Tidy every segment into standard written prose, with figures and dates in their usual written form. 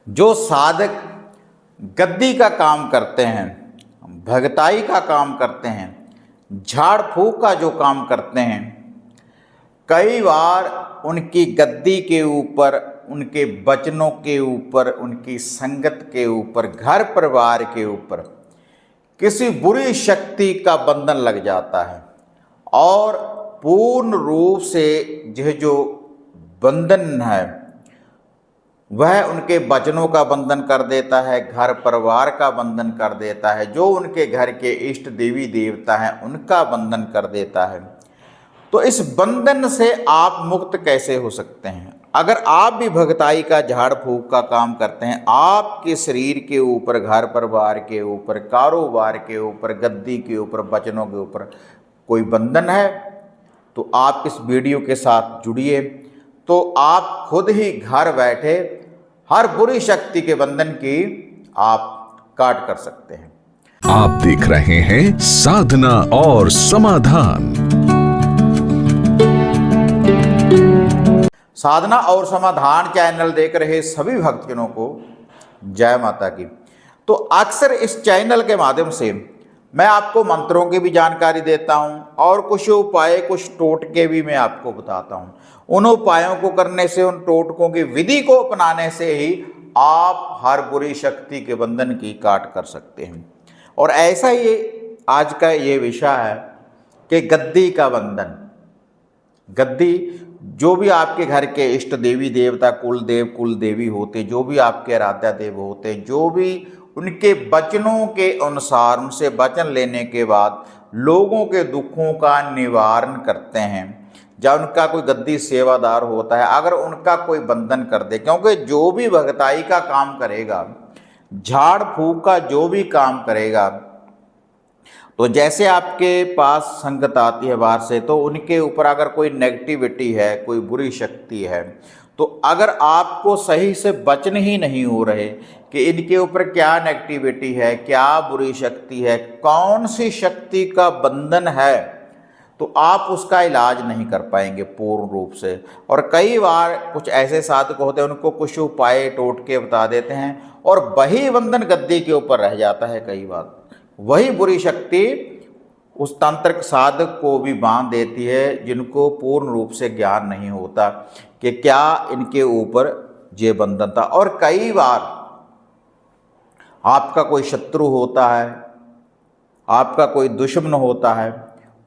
जो साधक गद्दी का काम करते हैं, भगताई का काम करते हैं, झाड़ फूक का जो काम करते हैं, कई बार उनकी गद्दी के ऊपर, उनके वचनों के ऊपर, उनकी संगत के ऊपर, घर परिवार के ऊपर किसी बुरी शक्ति का बंधन लग जाता है और पूर्ण रूप से यह जो बंधन है वह उनके वचनों का बंधन कर देता है, घर परिवार का बंधन कर देता है, जो उनके घर के इष्ट देवी देवता हैं उनका बंधन कर देता है। तो इस बंधन से आप मुक्त कैसे हो सकते हैं? अगर आप भी भगताई का झाड़ फूक का काम करते हैं, आपके शरीर के ऊपर, घर परिवार के ऊपर, कारोबार के ऊपर, गद्दी के ऊपर, वचनों के ऊपर कोई बंधन है, तो आप इस वीडियो के साथ जुड़िए, तो आप खुद ही घर बैठे हर बुरी शक्ति के बंधन की आप काट कर सकते हैं। आप देख रहे हैं साधना और समाधान। साधना और समाधान चैनल देख रहे सभी भक्तजनों को जय माता की। तो अक्सर इस चैनल के माध्यम से मैं आपको मंत्रों की भी जानकारी देता हूं और कुछ उपाय, कुछ टोटके भी मैं आपको बताता हूं। उन उपायों को करने से, उन टोटकों की विधि को अपनाने से ही आप हर बुरी शक्ति के बंधन की काट कर सकते हैं। और ऐसा ही आज का ये विषय है कि गद्दी का बंधन। गद्दी, जो भी आपके घर के इष्ट देवी देवता, कुल देव कुल देवी होते, जो भी आपके आराध्या देव होते, जो भी उनके वचनों के अनुसार, उनसे वचन लेने के बाद लोगों के दुखों का निवारण करते हैं, जब उनका कोई गद्दी सेवादार होता है, अगर उनका कोई बंधन कर दे, क्योंकि जो भी भगताई का काम करेगा, झाड़ फूक का जो भी काम करेगा, तो जैसे आपके पास संगत आती है बाहर से, तो उनके ऊपर अगर कोई नेगेटिविटी है, कोई बुरी शक्ति है, तो अगर आपको सही से वचन ही नहीं हो रहे कि इनके ऊपर क्या नेगेटिविटी है, क्या बुरी शक्ति है, कौन सी शक्ति का बंधन है, तो आप उसका इलाज नहीं कर पाएंगे पूर्ण रूप से। और कई बार कुछ ऐसे साधक होते हैं, उनको कुछ उपाय टोटके बता देते हैं और वही बंधन गद्दी के ऊपर रह जाता है। कई बार वही बुरी शक्ति उस तांत्रिक साधक को भी बांध देती है, जिनको पूर्ण रूप से ज्ञान नहीं होता कि क्या इनके ऊपर ये बंधन था। और कई बार आपका कोई शत्रु होता है, आपका कोई दुश्मन होता है,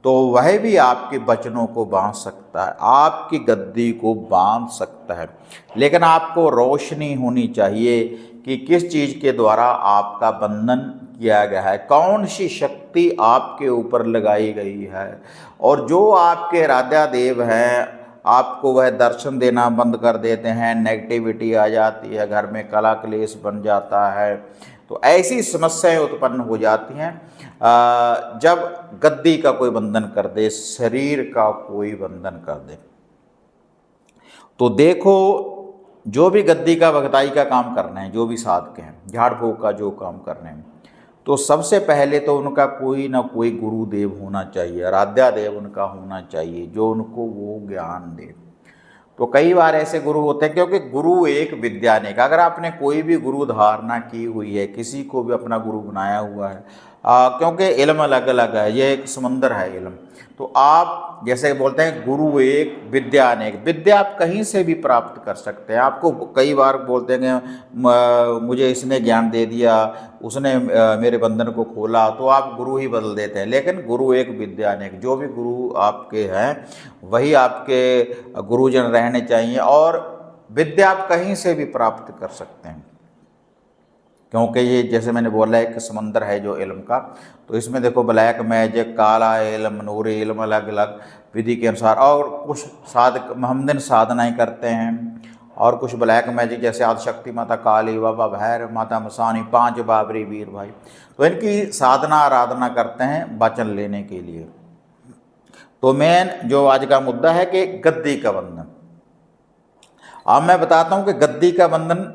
तो वह भी आपके वचनों को बांध सकता है, आपकी गद्दी को बांध सकता है। लेकिन आपको रोशनी होनी चाहिए कि किस चीज़ के द्वारा आपका बंधन किया गया है, कौन सी शक्ति आपके ऊपर लगाई गई है। और जो आपके आराध्या देव हैं, आपको वह दर्शन देना बंद कर देते हैं, नेगेटिविटी आ जाती है, घर में कला क्लेश बन जाता है, तो ऐसी समस्याएं उत्पन्न हो जाती हैं जब गद्दी का कोई बंधन कर दे, शरीर का कोई बंधन कर दे। तो देखो, जो भी गद्दी का भगताई का काम करना है, जो भी साधक हैं, झाड़ फूक का जो काम करने हैं, तो सबसे पहले तो उनका कोई ना कोई गुरुदेव होना चाहिए, आराध्या देव उनका होना चाहिए, जो उनको वो ज्ञान दे। तो कई बार ऐसे गुरु होते हैं, क्योंकि गुरु एक विद्यानिक, अगर आपने कोई भी गुरु धारणा की हुई है, किसी को भी अपना गुरु बनाया हुआ है, क्योंकि इल्म अलग अलग है, ये एक समंदर है इल्म। तो आप जैसे बोलते हैं गुरु एक विद्या अनेक, विद्या आप कहीं से भी प्राप्त कर सकते हैं। आपको कई बार बोलते हैं कि मुझे इसने ज्ञान दे दिया, उसने मेरे बंधन को खोला, तो आप गुरु ही बदल देते हैं। लेकिन गुरु एक विद्या अनेक, जो भी गुरु आपके हैं वही आपके गुरुजन रहने चाहिए, और विद्या आप कहीं से भी प्राप्त कर सकते हैं, क्योंकि ये जैसे मैंने बोला एक समंदर है जो इल्म का। तो इसमें देखो, ब्लैक मैजिक, काला इल्म, नूरी इल्म, अलग अलग विधि के अनुसार, और कुछ साधक महमदिन साधनाएं करते हैं, और कुछ ब्लैक मैजिक जैसे आदिशक्ति माता काली, बाबा भैरव, माता मसानी, 5 बाबरी वीर भाई, तो इनकी साधना आराधना करते हैं वचन लेने के लिए। तो मेन जो आज का मुद्दा है कि गद्दी का बंधन। अब मैं बताता हूं कि गद्दी का बंधन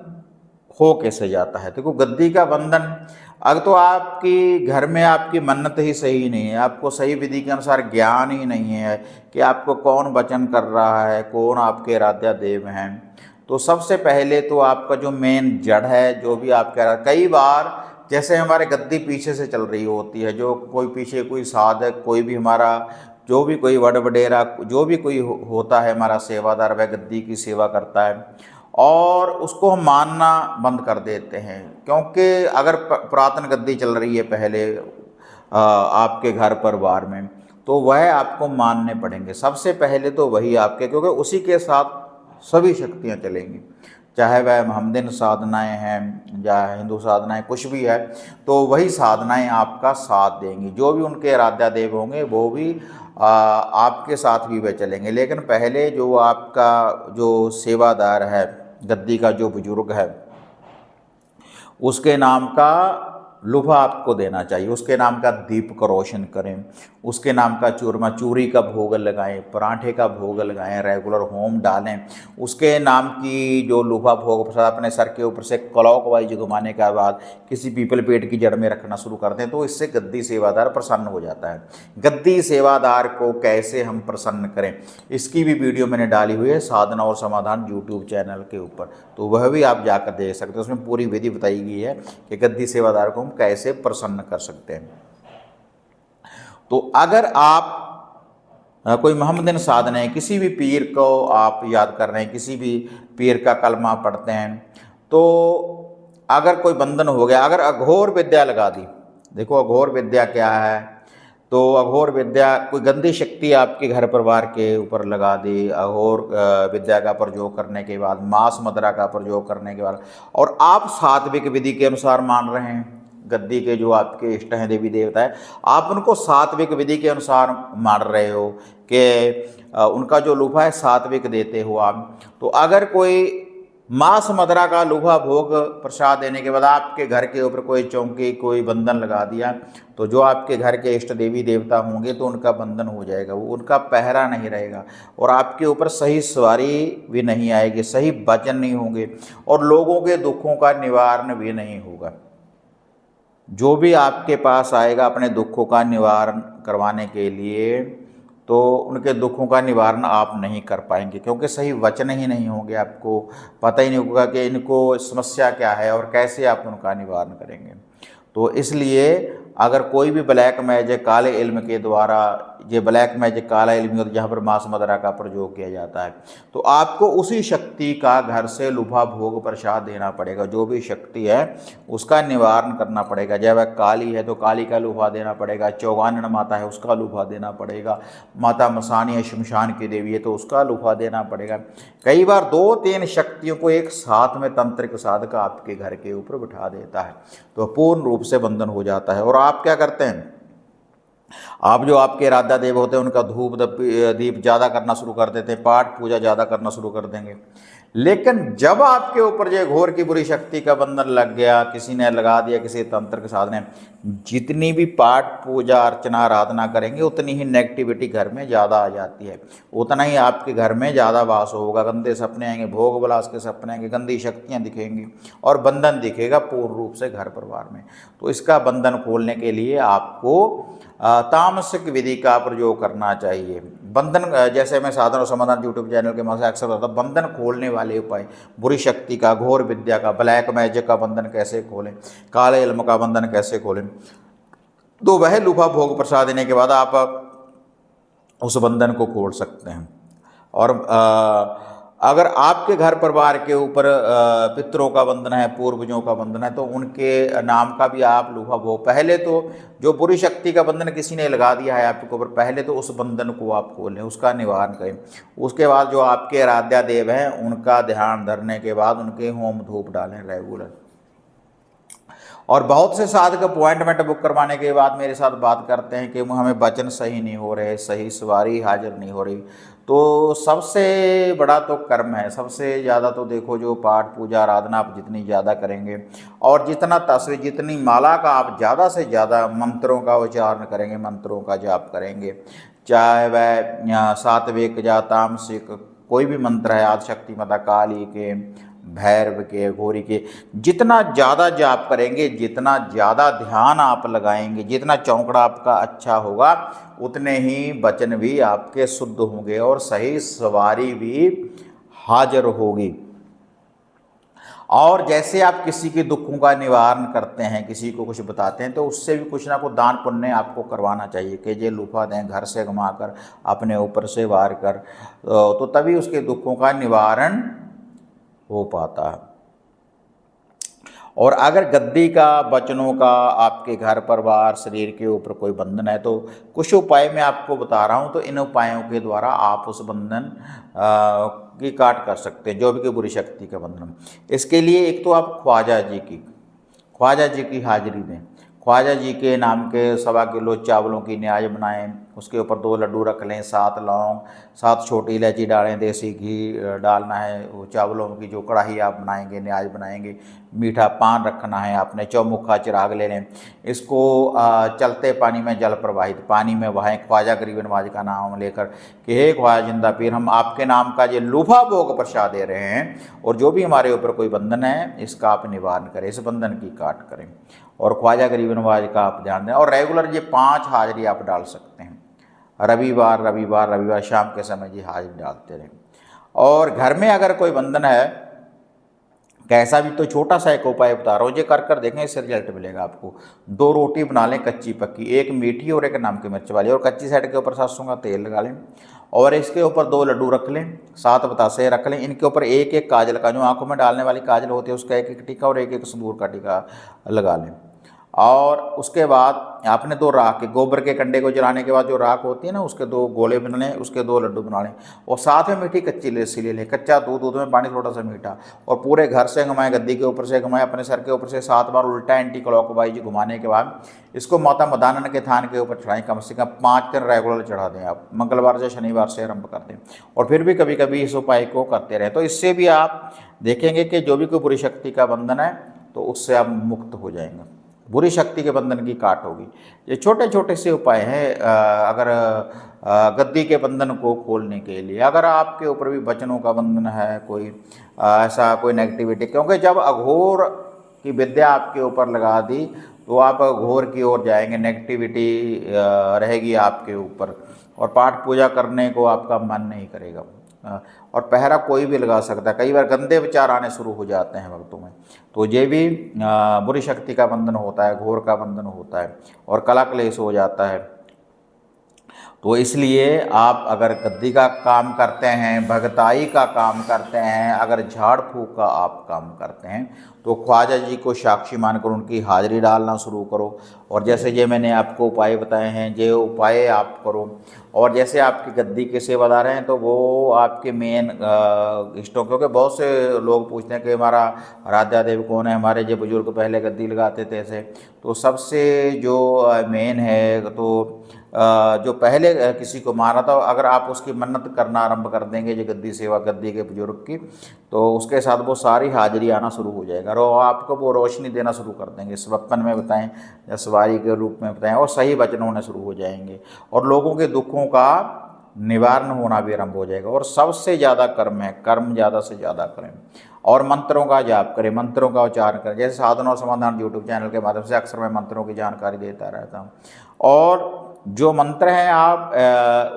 हो कैसे जाता है। देखो, गद्दी का बंधन, अगर तो आपकी घर में आपकी मन्नत ही सही नहीं है, आपको सही विधि के अनुसार ज्ञान ही नहीं है कि आपको कौन वचन कर रहा है, कौन आपके आराध्या देव हैं, तो सबसे पहले तो आपका जो मेन जड़ है, जो भी आप कह रहे हैं, कई बार जैसे हमारे गद्दी पीछे से चल रही होती है, जो कोई पीछे कोई साधक, कोई भी हमारा जो भी कोई वड वडेरा, जो भी कोई होता है हमारा सेवादार, वह गद्दी की सेवा करता है और उसको हम मानना बंद कर देते हैं। क्योंकि अगर पुरातन गद्दी चल रही है पहले आपके घर परिवार में, तो वह आपको मानने पड़ेंगे। सबसे पहले तो वही आपके, क्योंकि उसी के साथ सभी शक्तियाँ चलेंगी, चाहे वह मोहम्मदन साधनाएं हैं या हिंदू साधनाएं, कुछ भी है, तो वही साधनाएं आपका साथ देंगी। जो भी उनके आराध्या देव होंगे वो भी आपके साथ भी वे चलेंगे। लेकिन पहले जो आपका जो सेवादार है, गद्दी का जो बुजुर्ग है, उसके नाम का लुभा आपको देना चाहिए, उसके नाम का दीप को रोशन करें, उसके नाम का चूरमा चूरी का भोग लगाएं, पराठे का भोग लगाएं, रेगुलर होम डालें। उसके नाम की जो लुभा भोग प्रसाद अपने सर के ऊपर से क्लॉकवाइज घुमाने के बाद किसी पीपल पेड़ की जड़ में रखना शुरू कर दें, तो इससे गद्दी सेवादार प्रसन्न हो जाता है। गद्दी सेवादार को कैसे हम प्रसन्न करें, इसकी भी वीडियो मैंने डाली हुई है साधना और समाधान यूट्यूब चैनल के ऊपर, तो वह भी आप जाकर देख सकते हैं। उसमें पूरी विधि बताई गई है कि गद्दी सेवादार को हम कैसे प्रसन्न कर सकते हैं। तो अगर आप कोई मोहम्मदन साधना है, किसी भी पीर को आप याद कर रहे हैं, किसी भी पीर का कलमा पढ़ते हैं, तो अगर कोई बंधन हो गया, अगर अघोर विद्या लगा दी, देखो अघोर विद्या क्या है, तो अघोर विद्या कोई गंदी शक्ति आपके घर परिवार के ऊपर लगा दी, अघोर विद्या का प्रयोग करने के बाद, मांस मदिरा का प्रयोग करने के बाद, और आप सात्विक विधि के अनुसार मान रहे हैं, गद्दी के जो आपके इष्ट हैं देवी देवता है, आप उनको सात्विक विधि के अनुसार मान रहे हो कि उनका जो लुभा है सात्विक देते हो आप, तो अगर कोई मांस मदिरा का लुभा भोग प्रसाद देने के बाद आपके घर के ऊपर कोई चौकी, कोई बंधन लगा दिया, तो जो आपके घर के इष्ट देवी देवता होंगे तो उनका बंधन हो जाएगा, वो उनका पहरा नहीं रहेगा और आपके ऊपर सही सवारी भी नहीं आएगी, सही वचन नहीं होंगे और लोगों के दुखों का निवारण भी नहीं होगा। जो भी आपके पास आएगा अपने दुखों का निवारण करवाने के लिए, तो उनके दुखों का निवारण आप नहीं कर पाएंगे, क्योंकि सही वचन ही नहीं होंगे, आपको पता ही नहीं होगा कि इनको समस्या क्या है और कैसे आप उनका निवारण करेंगे। तो इसलिए अगर कोई भी ब्लैक मैजिक काले इल्म के द्वारा, ये ब्लैक मैजिक काला इल्म जहाँ पर मांस मदिरा का प्रयोग किया जाता है, तो आपको उसी शक्ति का घर से लुभा भोग प्रसाद देना पड़ेगा। जो भी शक्ति है उसका निवारण करना पड़ेगा। जब वह काली है तो काली का लुभा देना पड़ेगा, चौगानन माता है उसका लुभा देना पड़ेगा, माता मसानी है शमशान की देवी है तो उसका लुभा देना पड़ेगा। कई बार 2-3 शक्तियों को एक साथ में तंत्रिक साधक आपके घर के ऊपर बिठा देता है, तो पूर्ण रूप से बंधन हो जाता है। और आप क्या करते हैं, आप जो आपके आराध्या देव होते हैं उनका धूप दीप ज़्यादा करना शुरू कर देते हैं, पाठ पूजा ज़्यादा करना शुरू कर देंगे। लेकिन जब आपके ऊपर जो घोर की बुरी शक्ति का बंधन लग गया, किसी ने लगा दिया, किसी तंत्र के साधने, जितनी भी पाठ पूजा अर्चना आराधना करेंगे उतनी ही नेगेटिविटी घर में ज़्यादा आ जाती है, उतना ही आपके घर में ज़्यादा वास होगा, गंदे सपने आएंगे, भोग विलास के सपने आएंगे, गंदी शक्तियाँ दिखेंगी और बंधन दिखेगा पूर्ण रूप से घर परिवार में। तो इसका बंधन खोलने के लिए आपको तामसिक विधि का प्रयोग करना चाहिए। बंधन, जैसे मैं साधना और समाधान यूट्यूब चैनल के माध्यम से अक्सर बताता हूँ, बंधन खोलने वाले उपाय, बुरी शक्ति का, घोर विद्या का, ब्लैक मैजिक का बंधन कैसे खोलें, काले इल्म का बंधन कैसे खोलें, तो वह लुभा भोग प्रसाद देने के बाद आप उस बंधन को खोल सकते हैं। और अगर आपके घर परिवार के ऊपर पितरों का बंधन है, पूर्वजों का बंधन है, तो उनके नाम का भी आप लुभा भोग, पहले तो जो बुरी शक्ति का बंधन किसी ने लगा दिया है आपके ऊपर, पहले तो उस बंधन को आप खोलें, उसका निवारण करें। उसके बाद जो आपके आराध्या देव हैं उनका ध्यान धरने के बाद उनके होम धूप डालें रेगुलर। और बहुत से साधक अपॉइंटमेंट बुक करवाने के बाद मेरे साथ बात करते हैं कि हमें वचन सही नहीं हो रहे, सही सवारी हाजिर नहीं हो रही। तो सबसे बड़ा तो कर्म है, सबसे ज़्यादा तो देखो जो पाठ पूजा आराधना आप जितनी ज़्यादा करेंगे और जितना तस्वीर, जितनी माला का आप ज़्यादा से ज़्यादा मंत्रों का उच्चारण करेंगे, मंत्रों का जाप करेंगे, चाहे वह सात्विक या तामसिक कोई भी मंत्र है, आदिशक्ति माता काली के, भैरव के, गौरी के, जितना ज़्यादा जाप करेंगे, जितना ज़्यादा ध्यान आप लगाएंगे, जितना चौंकड़ा आपका अच्छा होगा, उतने ही वचन भी आपके शुद्ध होंगे और सही सवारी भी हाजिर होगी। और जैसे आप किसी के दुखों का निवारण करते हैं, किसी को कुछ बताते हैं, तो उससे भी कुछ ना कुछ दान पुण्य आपको करवाना चाहिए कि ये लूफा दें घर से घुमा कर, अपने ऊपर से वार कर, तो तभी उसके दुखों का निवारण हो पाता है। और अगर गद्दी का, बचनों का आपके घर परिवार शरीर के ऊपर कोई बंधन है, तो कुछ उपाय मैं आपको बता रहा हूँ, तो इन उपायों के द्वारा आप उस बंधन की काट कर सकते हैं, जो भी कोई बुरी शक्ति का बंधन। इसके लिए एक तो आप ख्वाजा जी की हाजिरी दें। ख्वाजा जी के नाम के 1.25 किलो चावलों की न्याज बनाएं, उसके ऊपर 2 लड्डू रख लें, 7 लौंग, 7 छोटी इलायची डालें, देसी घी डालना है, वो चावलों की जो कढ़ाई आप बनाएंगे, न्याज बनाएंगे, मीठा पान रखना है आपने, चौमुखा चिराग ले लें, इसको चलते पानी में जल प्रवाहित पानी में बहाएं, ख्वाजा गरीब नवाज का नाम लेकर कि हे ख्वाजा जिंदा पीर, हम आपके नाम का ये लूफा भोग प्रसाद दे रहे हैं, और जो भी हमारे ऊपर कोई बंधन है इसका आप निवारण करें, इस बंधन की काट करें, और ख्वाजा गरीब नवाज का आप ध्यान दें। और रेगुलर ये 5 हाजिरी आप डाल सकते हैं, रविवार शाम के समय जी हाजिरी डालते रहें। और घर में अगर कोई बंधन है कैसा भी, तो छोटा सा एक उपाय बता रहा हूँ, ये कर देखें, इससे रिजल्ट मिलेगा आपको। 2 रोटी बना लें कच्ची पक्की, एक मीठी और एक नमक मिर्च वाली, और कच्ची साइड के ऊपर सरसों का तेल लगा लें, और इसके ऊपर 2 लड्डू रख लें, 7 बतासे रख लें, इनके ऊपर एक एक काजल का, जो आंखों में डालने वाली काजल होती है उसका एक एक टीका, और एक एक सिंदूर का टीका लगा लें। और उसके बाद आपने 2 राख के, गोबर के कंडे को जलाने के बाद जो राख होती है ना, उसके 2 गोले बना लें, उसके 2 लड्डू बना लें, और साथ में मीठी कच्ची लस्सी ले लें, कच्चा दूध में पानी थोड़ा सा मीठा, और पूरे घर से घुमाएं, गद्दी के ऊपर से घुमाएं, अपने सर के ऊपर से 7 बार उल्टा एंटी क्लॉकवाइज घुमाने के बाद इसको माता मदानन के थान के ऊपर चढ़ाएं। कम से कम 5 दिन रेगुलर चढ़ा दें आप, मंगलवार से शनिवार से आरंभ कर दें, और फिर भी कभी कभी इस उपाय को करते रहें, तो इससे भी आप देखेंगे कि जो भी कोई बुरी शक्ति का बंधन है तो उससे आप मुक्त हो जाएंगे, बुरी शक्ति के बंधन की काट होगी। ये छोटे छोटे से उपाय हैं अगर गद्दी के बंधन को खोलने के लिए। अगर आपके ऊपर भी बचनों का बंधन है, कोई ऐसा कोई नेगेटिविटी, क्योंकि जब अघोर की विद्या आपके ऊपर लगा दी तो आप अघोर की ओर जाएंगे, नेगेटिविटी रहेगी आपके ऊपर, और पाठ पूजा करने को आपका मन नहीं करेगा। और पहरा कोई भी लगा सकता है, कई बार गंदे विचार आने शुरू हो जाते हैं भक्तों में, तो ये भी बुरी शक्ति का बंधन होता है, घोर का बंधन होता है, और कला क्लेश हो जाता है। तो इसलिए आप अगर गद्दी का काम करते हैं, भगताई का काम करते हैं, अगर झाड़ फूक का आप काम करते हैं, तो ख्वाजा जी को साक्षी मानकर उनकी हाजिरी डालना शुरू करो। और जैसे ये मैंने आपको उपाय बताए हैं, ये उपाय आप करो। और जैसे आपकी गद्दी के सेवादार हैं तो वो आपके मेन इष्टों, क्योंकि बहुत से लोग पूछते हैं कि हमारा आराध्या देव कौन है, हमारे जो बुजुर्ग पहले गद्दी लगाते थे ऐसे, तो सबसे जो मेन है, तो जो पहले किसी को मारा था, अगर आप उसकी मन्नत करना आरंभ कर देंगे जो गद्दी सेवा, गद्दी के बुजुर्ग की, तो उसके साथ वो सारी हाजिरी आना शुरू हो जाएगा, और आपको वो रोशनी देना शुरू कर देंगे, स्वप्न में बताएं या सवारी के रूप में बताएं, और सही वचन होने शुरू हो जाएंगे, और लोगों के दुखों का निवारण होना भी आरंभ हो जाएगा। और सबसे ज़्यादा कर्म है, कर्म ज़्यादा से ज़्यादा करें, और मंत्रों का जाप करें, मंत्रों का उच्चारण करें। जैसे साधना और समाधान यूट्यूब चैनल के माध्यम से अक्सर मैं मंत्रों की जानकारी देता रहता हूँ। और जो मंत्र हैं आप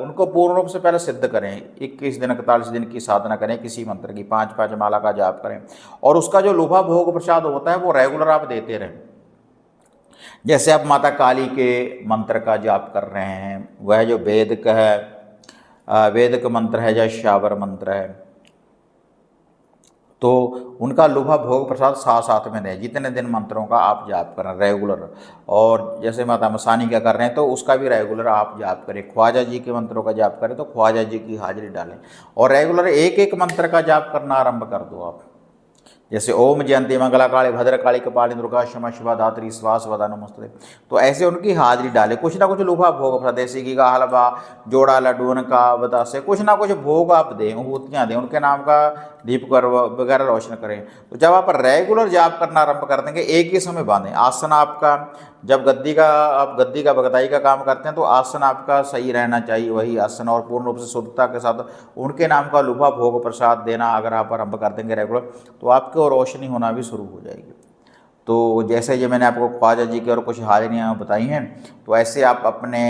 उनको पूर्ण रूप से पहले सिद्ध करें, 21 दिन 41 दिन की साधना करें, किसी मंत्र की 5-5 माला का जाप करें, और उसका जो लूफा भोग प्रसाद होता है वो रेगुलर आप देते रहें। जैसे आप माता काली के मंत्र का जाप कर रहे हैं, वह जो वेद का है, वेद का मंत्र है या शावर मंत्र है, तो उनका लूफा भोग प्रसाद साथ में दें, जितने दिन मंत्रों का आप जाप करें रेगुलर। और जैसे माता मसानी का कर रहे हैं तो उसका भी रेगुलर आप जाप करें। ख्वाजा जी के मंत्रों का जाप करें तो ख्वाजा जी की हाजिरी डालें, और रेगुलर एक एक मंत्र का जाप करना आरंभ कर दो आप। जैसे ओम जयंती मंगला काली भद्रकाली कपाली दुर्गा क्षमा शिवा धात्री स्वास वदा नमस्ते, तो ऐसे उनकी हाजिरी डाले। कुछ ना कुछ लूफा भोग प्रसाद, देसी घी का हलवा, जोड़ा लड्डू का बतासे, कुछ ना कुछ भोग आप दें, विभूतियाँ दें, उनके नाम का दीप कर वगैरह रोशन करें। तो जब आप रेगुलर जाप करना आरंभ कर देंगे, एक ही समय बांधें। आसन आपका, जब आप गद्दी का भगताई का काम करते हैं तो आसन आपका सही रहना चाहिए, वही आसन, और पूर्ण रूप से शुद्धता के साथ उनके नाम का लूफा भोग प्रसाद देना अगर आप आरंभ कर देंगे रेगुलर, तो आपको रोशनी होना भी शुरू हो जाएगी। तो जैसे ये मैंने आपको ख्वाजा जी की और कुछ हाजिरियाँ बताई हैं, तो ऐसे आप अपने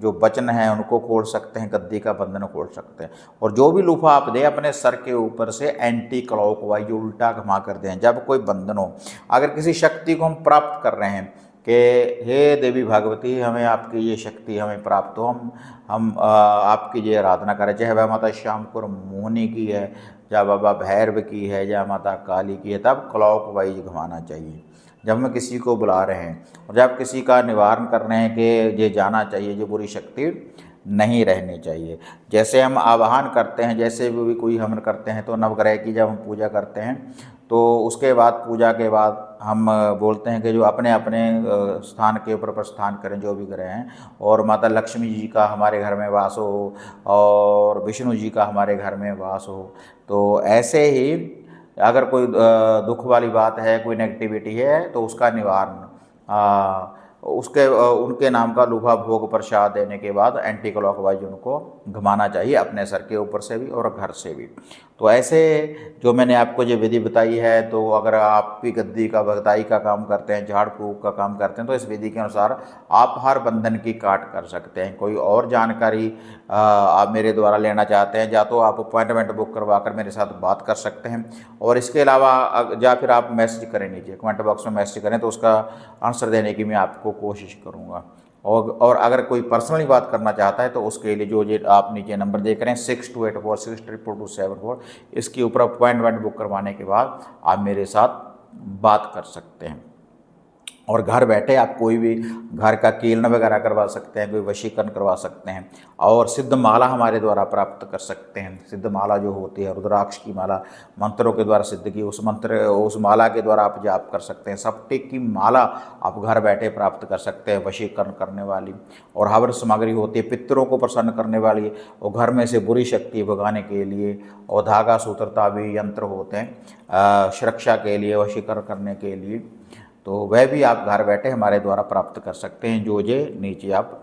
जो वचन हैं उनको खोल सकते हैं, गद्दी का बंधन खोल सकते हैं। और जो भी लूफा आप दें अपने सर के ऊपर से एंटी क्लॉकवाइज, उल्टा घुमा कर दें जब कोई बंधन हो। अगर किसी शक्ति को हम प्राप्त कर रहे हैं कि हे देवी भगवती हमें आपकी ये शक्ति हमें प्राप्त हो, हम आपकी ये आराधना करें, चाहे वह माता श्यामपुर मोहिनी की है, या बाबा भैरव की है, या माता काली की है, तब क्लॉकवाइज घुमाना चाहिए जब हम किसी को बुला रहे हैं। और जब किसी का निवारण कर रहे हैं कि ये जाना चाहिए, ये बुरी शक्ति नहीं रहनी चाहिए। जैसे हम आवाहन करते हैं, जैसे भी कोई हवन करते हैं तो नवग्रह की जब हम पूजा करते हैं तो उसके बाद पूजा के बाद हम बोलते हैं कि जो अपने अपने स्थान के ऊपर प्रस्थान करें जो भी ग्रह हैं, और माता लक्ष्मी जी का हमारे घर में वास हो और विष्णु जी का हमारे घर में वास हो। तो ऐसे ही अगर कोई दुख वाली बात है, कोई नेगेटिविटी है, तो उसका निवारण उनके नाम का लूफा भोग प्रसाद देने के बाद एंटी क्लॉकवाइज उनको घुमाना चाहिए अपने सर के ऊपर से भी और घर से भी। तो ऐसे जो मैंने आपको ये विधि बताई है, तो अगर आप भी गद्दी का भगताई का काम करते हैं, झाड़ फूक का काम करते हैं, तो इस विधि के अनुसार आप हर बंधन की काट कर सकते हैं। कोई और जानकारी आप मेरे द्वारा लेना चाहते हैं, या तो आप अपॉइंटमेंट बुक करवा कर मेरे साथ बात कर सकते हैं, और इसके अलावा या फिर आप मैसेज करें, नीचे कमेंट बॉक्स में मैसेज करें तो उसका आंसर देने की मैं आपको कोशिश करूँगा। और अगर कोई पर्सनली बात करना चाहता है तो उसके लिए जो ये आप नीचे नंबर देख रहे हैं 6284622274, इसके ऊपर अपॉइंटमेंट बुक करवाने के बाद आप मेरे साथ बात कर सकते हैं। और घर बैठे आप कोई भी घर का कीलन वगैरह करवा सकते हैं, कोई वशीकरण करवा सकते हैं, और सिद्ध माला हमारे द्वारा प्राप्त कर सकते हैं। सिद्ध माला जो होती है रुद्राक्ष की माला, मंत्रों के द्वारा सिद्ध की, उस माला के द्वारा आप जाप कर सकते हैं। सप्टिक की माला आप घर बैठे प्राप्त कर सकते हैं, वशीकरण करने वाली। और हवन सामग्री होती है पितरों को प्रसन्न करने वाली, और घर में से बुरी शक्ति भगाने के लिए। और धागा सूत्रता भी यंत्र होते हैं सुरक्षा के लिए, वशीकरण करने के लिए, तो वह भी आप घर बैठे हमारे द्वारा प्राप्त कर सकते हैं। जो ये नीचे आप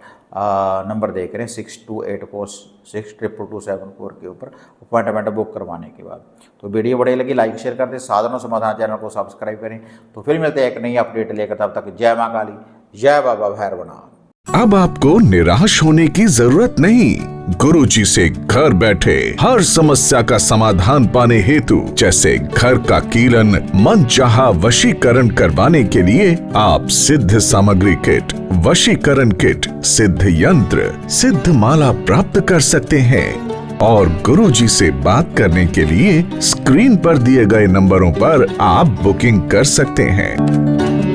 नंबर देख रहे हैं 6284622274 के ऊपर अपॉइंटमेंट बुक करवाने के बाद। तो वीडियो बढ़िया लगी लाइक शेयर कर दें, साधना समाधान चैनल को सब्सक्राइब करें। तो फिर मिलते हैं एक नई अपडेट लेकर, तब तक जय माँ काली, जय बाबा भैरवनाथ। अब आपको निराश होने की जरूरत नहीं। गुरुजी से घर बैठे हर समस्या का समाधान पाने हेतु, जैसे घर का कीलन, मनचाहा वशीकरण करवाने के लिए आप सिद्ध सामग्री किट, वशीकरण किट, सिद्ध यंत्र, सिद्ध माला प्राप्त कर सकते हैं। और गुरुजी से बात करने के लिए स्क्रीन पर दिए गए नंबरों पर आप बुकिंग कर सकते हैं।